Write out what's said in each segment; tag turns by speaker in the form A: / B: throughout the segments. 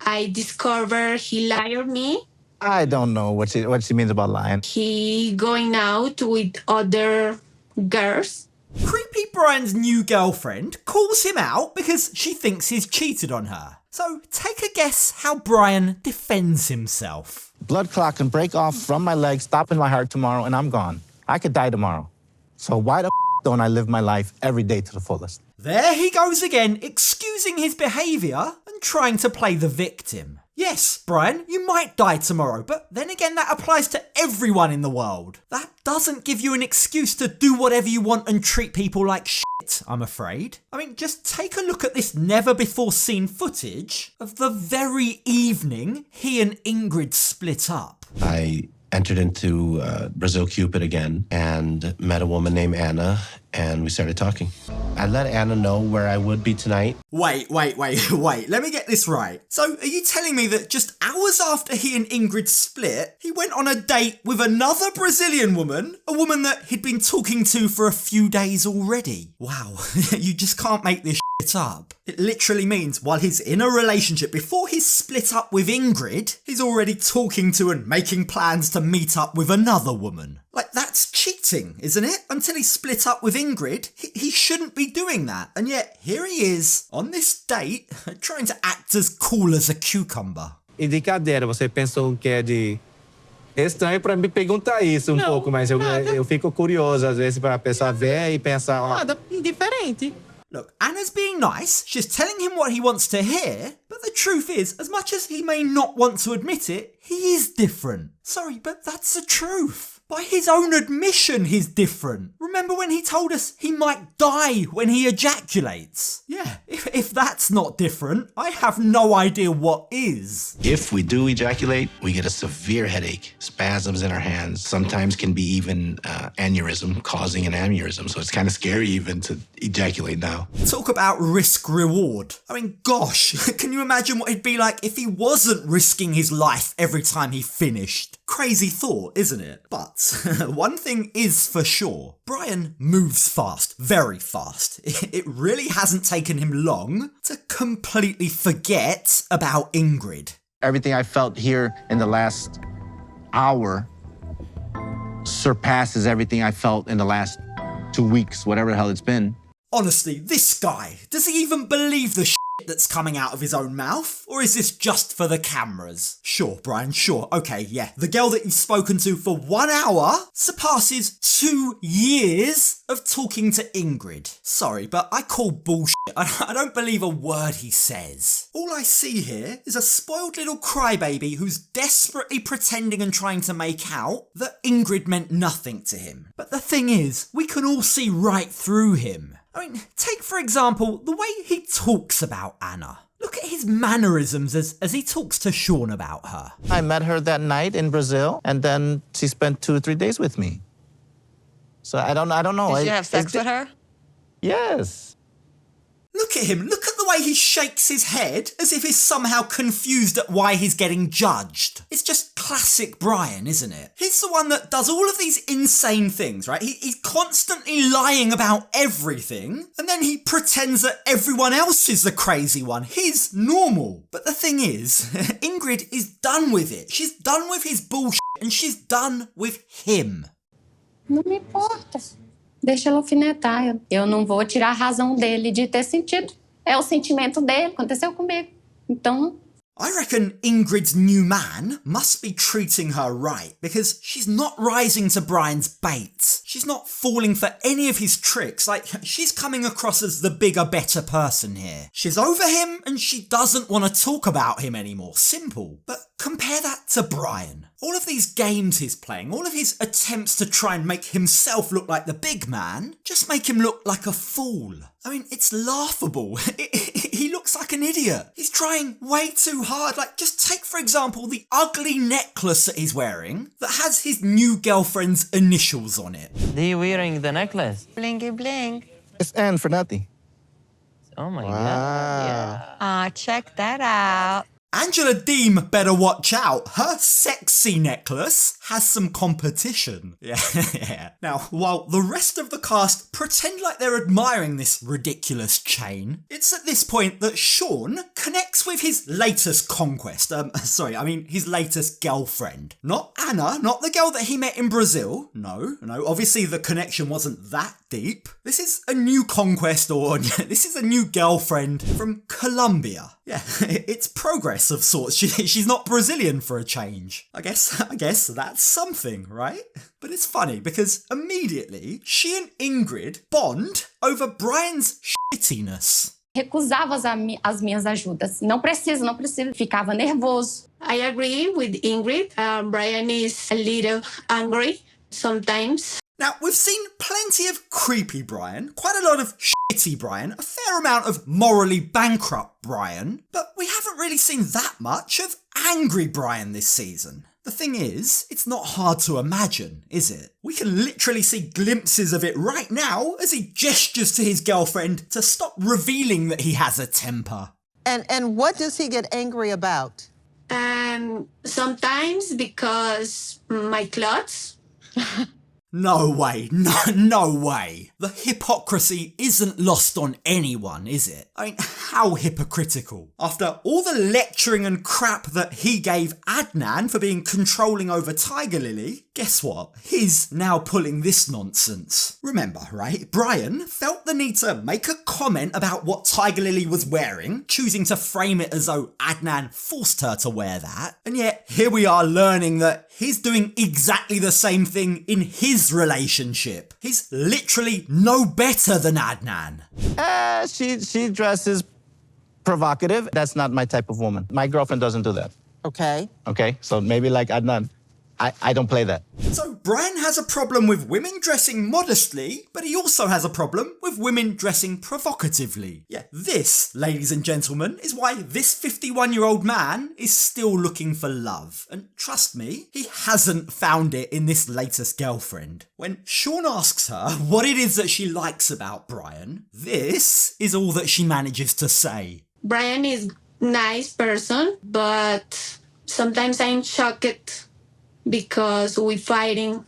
A: I discovered he lied on me.
B: I don't know what she means about lying.
A: He going out with other girls.
C: Creepy Brian's new girlfriend calls him out because she thinks he's cheated on her. So take a guess how Brian defends himself.
B: Blood clot can break off from my leg, stopping my heart tomorrow, and I'm gone. I could die tomorrow. So why the don't I live my life every day to the fullest?
C: There he goes again, excusing his behaviour and trying to play the victim. Yes, Brian, you might die tomorrow, but then again that applies to everyone in the world. That doesn't give you an excuse to do whatever you want and treat people like shit, I'm afraid. I mean, just take a look at this never-before-seen footage of the very evening he and Ingrid split up.
D: I entered into Brazil Cupid again and met a woman named Anna, and we started talking. I let Anna know where I would be tonight.
C: Wait, let me get this right. So are you telling me that just hours after he and Ingrid split, he went on a date with another Brazilian woman, a woman that he'd been talking to for a few days already? Wow, you just can't make this shit up. It literally means while he's in a relationship, before he's split up with Ingrid, he's already talking to and making plans to meet up with another woman. Like, that's cheating, isn't it? Until he split up with Ingrid, he shouldn't be doing that. And yet, here he is, on this date, trying to act as cool as a cucumber.
E: E de cadeira, você pensou que é de... É estranho para me perguntar isso pouco, mas eu fico curioso, às vezes, para a pessoa ver e pensar...
F: Nada, indiferente.
C: Look, Anna's being nice, she's telling him what he wants to hear, but the truth is, as much as he may not want to admit it, he is different. Sorry, but that's the truth. By his own admission, he's different. Remember when he told us he might die when he ejaculates? Yeah, if that's not different, I have no idea what is.
D: If we do ejaculate, we get a severe headache, spasms in our hands, sometimes can be even aneurysm, causing an aneurysm. So it's kind of scary even to ejaculate now.
C: Talk about risk reward. I mean, gosh, can you imagine what it'd be like if he wasn't risking his life every time he finished? Crazy thought, isn't it? But one thing is for sure. Brian moves fast, very fast. It really hasn't taken him long to completely forget about Ingrid.
B: Everything I felt here in the last hour surpasses everything I felt in the last 2 weeks, whatever the hell it's been.
C: Honestly, this guy, does he even believe the shit that's coming out of his own mouth? Or is this just for the cameras? Sure, Brian, sure. Okay, yeah. The girl that you've spoken to for 1 hour surpasses 2 years of talking to Ingrid. Sorry, but I call bullshit. I don't believe a word he says. All I see here is a spoiled little crybaby who's desperately pretending and trying to make out that Ingrid meant nothing to him. But the thing is, we can all see right through him. I mean, take for example, the way he talks about Anna. Look at his mannerisms as he talks to Sean about her.
B: I met her that night in Brazil, and then she spent 2 or 3 days with me. So I don't know.
F: Did you have sex with her?
B: Yes.
C: Look at him. Look at the way he shakes his head as if he's somehow confused at why he's getting judged. It's just classic Brian, isn't it? He's the one that does all of these insane things, right? He's constantly lying about everything, and then he pretends that everyone else is the crazy one. He's normal. But the thing is, Ingrid is done with it. She's done with his bullshit, and she's done with him.
G: Não me importa. Deixa ela alfinetar. Eu não vou tirar a razão dele de ter sentido. É o sentimento dele. Aconteceu comigo. Então...
C: I reckon Ingrid's new man must be treating her right because she's not rising to Brian's bait. She's not falling for any of his tricks. Like, she's coming across as the bigger, better person here. She's over him and she doesn't want to talk about him anymore. Simple. But compare that to Brian. All of these games he's playing, all of his attempts to try and make himself look like the big man, just make him look like a fool. I mean, it's laughable. He looks like an idiot. He's trying way too hard. Like, just take, for example, the ugly necklace that he's wearing that has his new girlfriend's initials on it.
H: Are you wearing the necklace?
F: Blingy bling.
B: It's N for nothing.
H: Oh my God.
B: Wow.
F: Yeah. Check that out.
C: Angela Deem better watch out. Her sexy necklace has some competition. Yeah. Now, while the rest of the cast pretend like they're admiring this ridiculous chain, it's at this point that Sean connects with his latest conquest. His latest girlfriend. Not Anna, not the girl that he met in Brazil. No, obviously the connection wasn't that deep. This is a new conquest, or this is a new girlfriend from Colombia. Yeah, it's progress of sorts. She's not Brazilian for a change. I guess that's something, right? But it's funny because immediately she and Ingrid bond over Brian's shittiness.
G: Recusava as minhas ajudas. Não preciso. Ficava nervoso.
A: I agree with Ingrid. Brian is a little angry sometimes.
C: Now, we've seen plenty of creepy Brian, quite a lot of shitty Brian, a fair amount of morally bankrupt Brian, but we haven't really seen that much of angry Brian this season. The thing is, it's not hard to imagine, is it? We can literally see glimpses of it right now as he gestures to his girlfriend to stop revealing that he has a temper.
F: And what does he get angry about?
A: Sometimes because my clothes.
C: No way, no way. The hypocrisy isn't lost on anyone, is it? I mean, how hypocritical. After all the lecturing and crap that he gave Adnan for being controlling over Tiger Lily, guess what? He's now pulling this nonsense. Remember, right? Brian felt the need to make a comment about what Tiger Lily was wearing, choosing to frame it as though Adnan forced her to wear that. And yet, here we are learning that he's doing exactly the same thing in his relationship. He's literally no better than Adnan.
B: She dresses provocative. That's not my type of woman. My girlfriend doesn't do that.
F: Okay.
B: Okay, so maybe like Adnan, I don't play that.
C: So Brian has a problem with women dressing modestly, but he also has a problem with women dressing provocatively. Yeah, this, ladies and gentlemen, is why this 51-year-old man is still looking for love. And trust me, he hasn't found it in this latest girlfriend. When Sean asks her what it is that she likes about Brian, this is all that she manages to say.
A: Brian is a nice person, but sometimes I'm shocked because we're fighting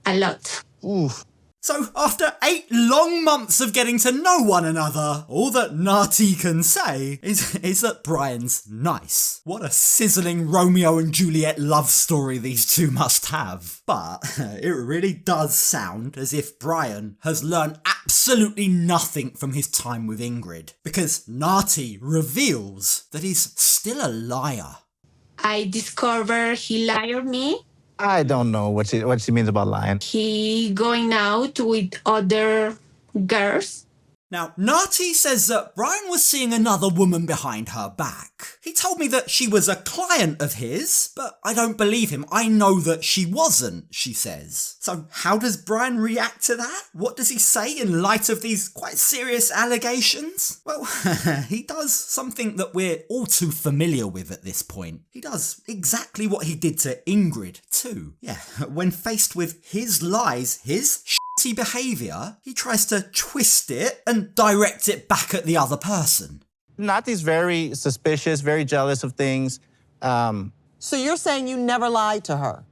A: a lot.
B: Oof.
C: So after 8 long months of getting to know one another, all that Nati can say is that Brian's nice. What a sizzling Romeo and Juliet love story these two must have. But it really does sound as if Brian has learned absolutely nothing from his time with Ingrid, because Nati reveals that he's still a liar.
A: I discover he lied on me.
B: I don't know what she means about lying.
A: He going out with other girls.
C: Now, Nati says that Brian was seeing another woman behind her back. He told me that she was a client of his, but I don't believe him. I know that she wasn't, she says. So how does Brian react to that? What does he say in light of these quite serious allegations? Well, he does something that we're all too familiar with at this point. He does exactly what he did to Ingrid too. Yeah, when faced with his lies, his behaviour, he tries to twist it and direct it back at the other person.
B: Nati's very suspicious, very jealous of things.
F: So you're saying you never lied to her?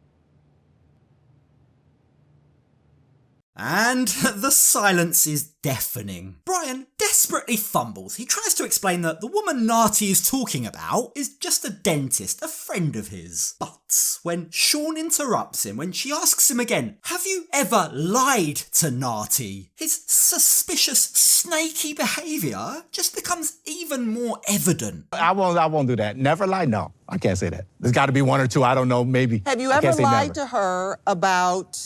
C: And the silence is deafening. Brian desperately fumbles. He tries to explain that the woman Nati is talking about is just a dentist, a friend of his. But when Sean interrupts him, when she asks him again, have you ever lied to Nati? His suspicious, snaky behaviour just becomes even more evident.
B: I won't do that. Never lie? No, I can't say that. There's got to be one or two. I don't know, maybe.
F: Have you ever lied to her about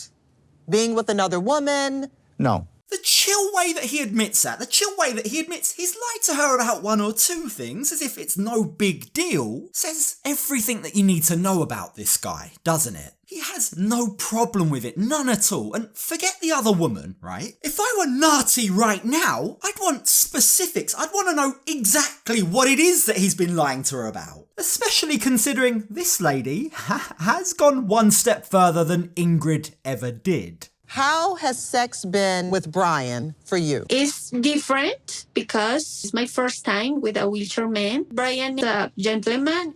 F: being with another woman?
B: No.
C: The chill way that he admits that, the chill way that he admits he's lied to her about one or two things as if it's no big deal, says everything that you need to know about this guy, doesn't it? He has no problem with it, none at all. And forget the other woman, right? If I were Nati right now, I'd want specifics. I'd want to know exactly what it is that he's been lying to her about. Especially considering this lady has gone one step further than Ingrid ever did.
F: How has sex been with Brian for you?
A: It's different because it's my first time with a wheelchair man. Brian is a gentleman.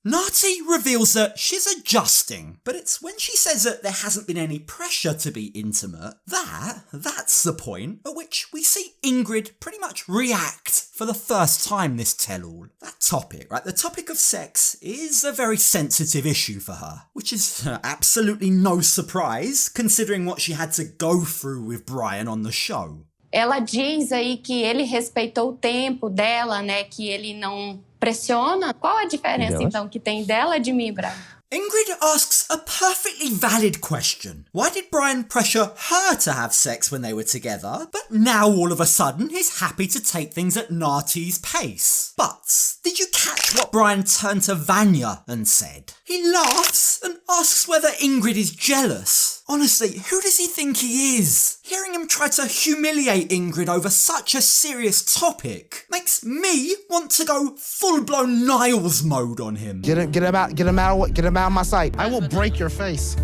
C: Nati reveals that she's adjusting, but it's when she says that there hasn't been any pressure to be intimate, that's the point at which we see Ingrid pretty much react for the first time this tell-all. That topic, right, the topic of sex is a very sensitive issue for her, which is absolutely no surprise considering what she had to go through with Brian on the show.
G: Ela diz aí que ele respeitou o tempo dela, né? Que ele não pressiona. Qual a diferença, então, que tem dela e de mim, Brian?
C: Ingrid asks a perfectly valid question. Why did Brian pressure her to have sex when they were together, but now all of a sudden he's happy to take things at Nati's pace? But did you catch what Brian turned to Vanya and said? He laughs and asks whether Ingrid is jealous. Honestly, who does he think he is? Hearing him try to humiliate Ingrid over such a serious topic makes me want to go full-blown Niles mode on him.
B: Get him out of my sight. I will break your face.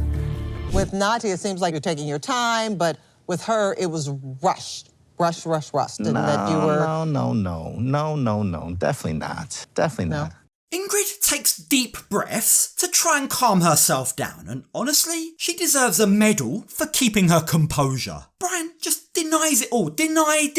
F: With Nati, it seems like you're taking your time, but with her, it was rushed. Rush. And that you were...
B: No. Definitely not.
C: Ingrid takes deep breaths to try and calm herself down, and honestly, she deserves a medal for keeping her composure. Brian just denies it all. Deny.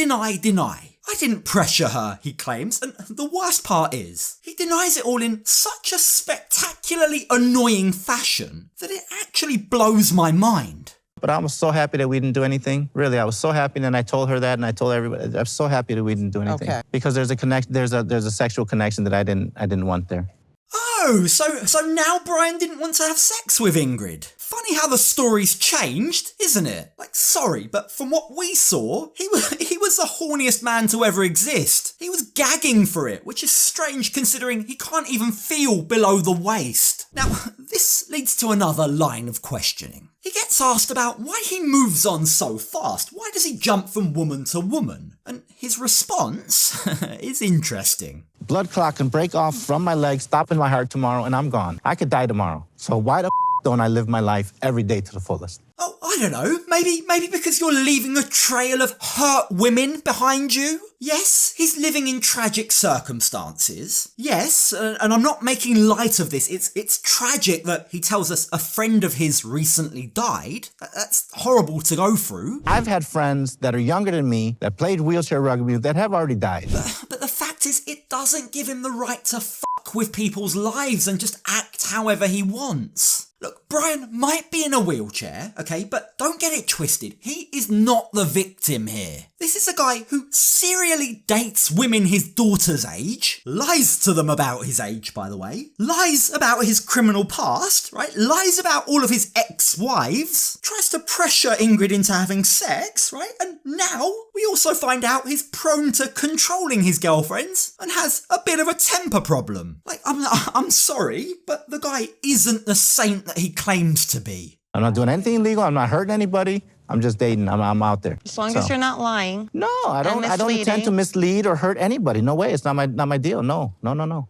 C: I didn't pressure her, he claims, and the worst part is, he denies it all in such a spectacularly annoying fashion that it actually blows my mind.
B: But I was so happy that we didn't do anything. Really, I was so happy, and I told her that, and I told everybody. I'm so happy that we didn't do anything.
F: Okay.
B: Because there's a connection. There's a sexual connection that I didn't want there.
C: Oh, so now Brian didn't want to have sex with Ingrid. Funny how the story's changed, isn't it? Like, sorry, but from what we saw, he was the horniest man to ever exist. He was gagging for it, which is strange considering he can't even feel below the waist. Now, this leads to another line of questioning. He gets asked about why he moves on so fast. Why does he jump from woman to woman? And his response is interesting.
B: Blood clot can break off from my leg, stop in my heart tomorrow, and I'm gone. I could die tomorrow. So why the don't I live my life every day to the fullest?
C: Oh, I don't know. Maybe because you're leaving a trail of hurt women behind you? Yes, he's living in tragic circumstances. Yes, and I'm not making light of this. It's tragic that he tells us a friend of his recently died. That's horrible to go through.
B: I've had friends that are younger than me that played wheelchair rugby that have already died.
C: But the fact is, it doesn't give him the right to fuck with people's lives and just act however he wants. Look, Brian might be in a wheelchair, okay, but don't get it twisted. He is not the victim here. This is a guy who serially dates women his daughter's age, lies to them about his age, by the way, lies about his criminal past, right, lies about all of his ex-wives, tries to pressure Ingrid into having sex, right, and now we also find out he's prone to controlling his girlfriends and has a bit of a temper problem. Like, I'm sorry, but the guy isn't the saint that he claims to be.
B: I'm not doing anything illegal. I'm not hurting anybody. I'm just dating. I'm out there.
I: As long as you're not lying.
B: No, I don't intend to mislead or hurt anybody. No way. It's not my deal. No.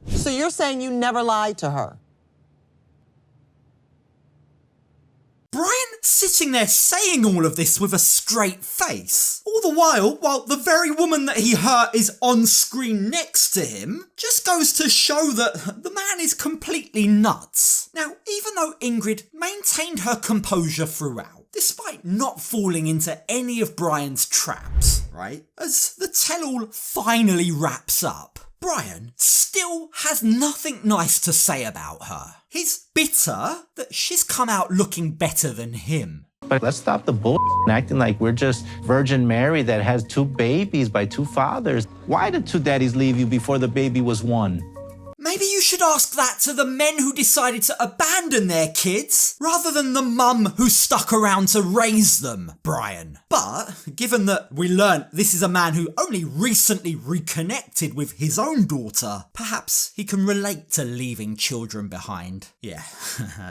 F: So you're saying you never lied to her?
C: Brian sitting there saying all of this with a straight face, all the while the very woman that he hurt is on screen next to him, just goes to show that the man is completely nuts. Now, even though Ingrid maintained her composure throughout, despite not falling into any of Brian's traps, right, as the tell-all finally wraps up, Brian still has nothing nice to say about her. He's bitter that she's come out looking better than him.
B: But let's stop the bull acting like we're just Virgin Mary that has 2 babies by 2 fathers. Why did 2 daddies leave you before the baby was 1?
C: Maybe you should ask that to the men who decided to abandon their kids, rather than the mum who stuck around to raise them, Brian. But, given that we learnt this is a man who only recently reconnected with his own daughter, perhaps he can relate to leaving children behind. Yeah,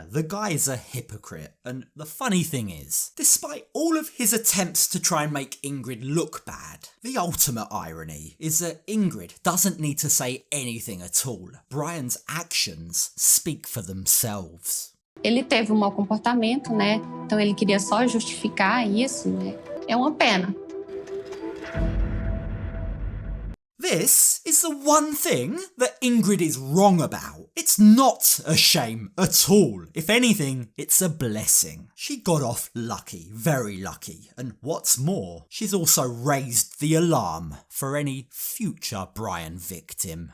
C: the guy's a hypocrite, and the funny thing is, despite all of his attempts to try and make Ingrid look bad, the ultimate irony is that Ingrid doesn't need to say anything at all. Brian's actions speak for themselves.
G: Ele teve um mau comportamento, né? Então ele queria só justificar isso, né? É uma pena.
C: This is the one thing that Ingrid is wrong about. It's not a shame at all. If anything, it's a blessing. She got off lucky, very lucky. And what's more, she's also raised the alarm for any future Brian victim.